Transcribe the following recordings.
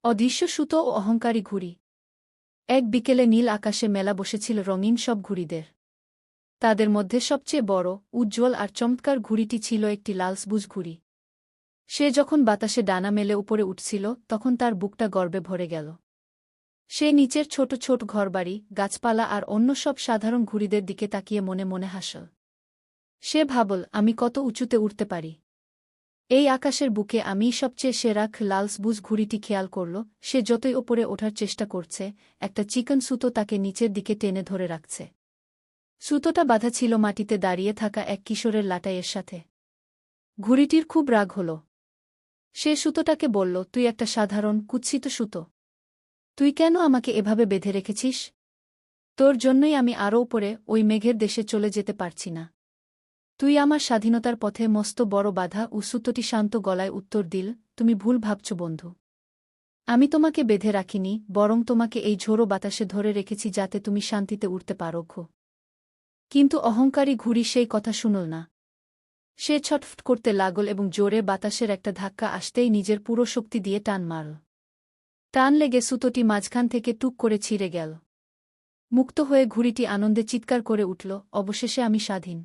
অদৃশ্য সুতো ও অহংকারী ঘুড়ি। এক বিকেলে নীল আকাশে মেলা বসেছিল রঙিন সব ঘুড়িদের। তাদের মধ্যে সবচেয়ে বড়, উজ্জ্বল আর চমৎকার ঘুড়িটি ছিল একটি লাল সবুজ ঘুড়ি। সে যখন বাতাসে ডানা মেলে উপরে উঠছিল তখন তার বুকটা গর্বে ভরে গেল। সে নিচের ছোট ছোট ঘরবাড়ি, গাছপালা আর অন্য সব সাধারণ ঘুড়িদের দিকে তাকিয়ে মনে মনে হাসল। সে ভাবল, আমি কত উঁচুতে উঠতে পারি। এই আকাশের বুকে আমিই সবচেয়ে সেরা। লাল সবুজ ঘুড়িটি খেয়াল করল, সে যতই ওপরে ওঠার চেষ্টা করছে, একটা চিকন সুতো তাকে নিচের দিকে টেনে ধরে রাখছে। সুতোটা বাঁধা ছিল মাটিতে দাঁড়িয়ে থাকা এক কিশোরের লাটাইয়ের সাথে। ঘুড়িটির খুব রাগ হল। সে সুতোটাকে বলল, তুই একটা সাধারণ, কুৎসিত সুতো। তুই কেন আমাকে এভাবে বেঁধে রেখেছিস? তোর জন্যই আমি আরও উপরে ওই মেঘের দেশে চলে যেতে পারছি না। তুই আমার স্বাধীনতার পথে মস্ত বড় বাধা। সুতোটি শান্ত গলায় উত্তর দিল, তুমি ভুল ভাবছ বন্ধু। আমি তোমাকে বেঁধে রাখিনি, বরং তোমাকে এই ঝোড়ো বাতাসে ধরে রেখেছি যাতে তুমি শান্তিতে উড়তে পারো। কিন্তু অহংকারী ঘুড়ি সেই কথা শুনল না। সে ছটফট করতে লাগল এবং জোরে বাতাসের একটা ধাক্কা আসতেই নিজের পুরো শক্তি দিয়ে টান মারল। টান লেগে সুতোটি মাঝখান থেকে টুক করে ছিঁড়ে গেল। মুক্ত হয়ে ঘুড়িটি আনন্দে চিৎকার করে উঠল, অবশেষে আমি স্বাধীন।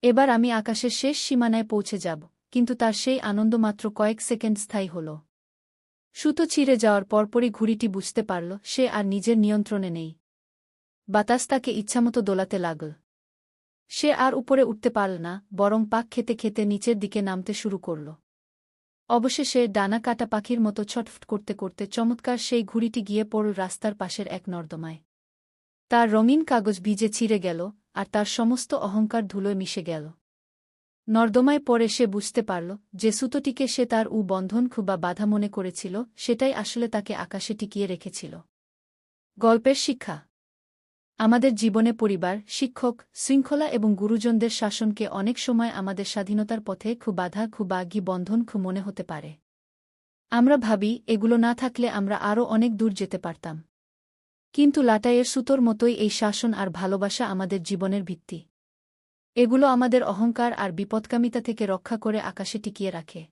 এবার আমি আকাশের শেষ সীমানায় পৌঁছে যাব। কিন্তু তার সেই আনন্দ মাত্র কয়েক সেকেন্ড স্থায়ী হল। সুতো ছিঁড়ে যাওয়ার পরপরই ঘুড়িটি বুঝতে পারল সে আর নিজের নিয়ন্ত্রণে নেই। বাতাস তাকে ইচ্ছামতো দোলাতে লাগল। সে আর উপরে উঠতে পারল না, বরং পাক খেতে খেতে নিচের দিকে নামতে শুরু করল। অবশেষে ডানা কাটা পাখির মতো ছটফট করতে করতে চমৎকার সেই ঘুড়িটি গিয়ে পড়ল রাস্তার পাশের এক নর্দমায়। তার রঙিন কাগজ ভিজে ছিঁড়ে গেল, আর তার সমস্ত অহংকার ধুলোয় মিশে গেল। নর্দমায় পড়ে সে বুঝতে পারল যে সুতোটিকে সে তার বন্ধন বা বাধা মনে করেছিল, সেটাই আসলে তাকে আকাশে টিকিয়ে রেখেছিল। গল্পের শিক্ষা: আমাদের জীবনে পরিবার, শিক্ষক, শৃঙ্খলা এবং গুরুজনদের শাসনকে অনেক সময় আমাদের স্বাধীনতার পথে বাধা বা বন্ধন মনে হতে পারে। আমরা ভাবি, এগুলো না থাকলে আমরা আরও অনেক দূর যেতে পারতাম। কিন্তু লাটাইয়ের সুতোর মতোই এই শাসন আর ভালোবাসা আমাদের জীবনের ভিত্তি। এগুলো আমাদের অহংকার আর বিপদকামিতা থেকে রক্ষা করে আকাশে টিকিয়ে রাখে।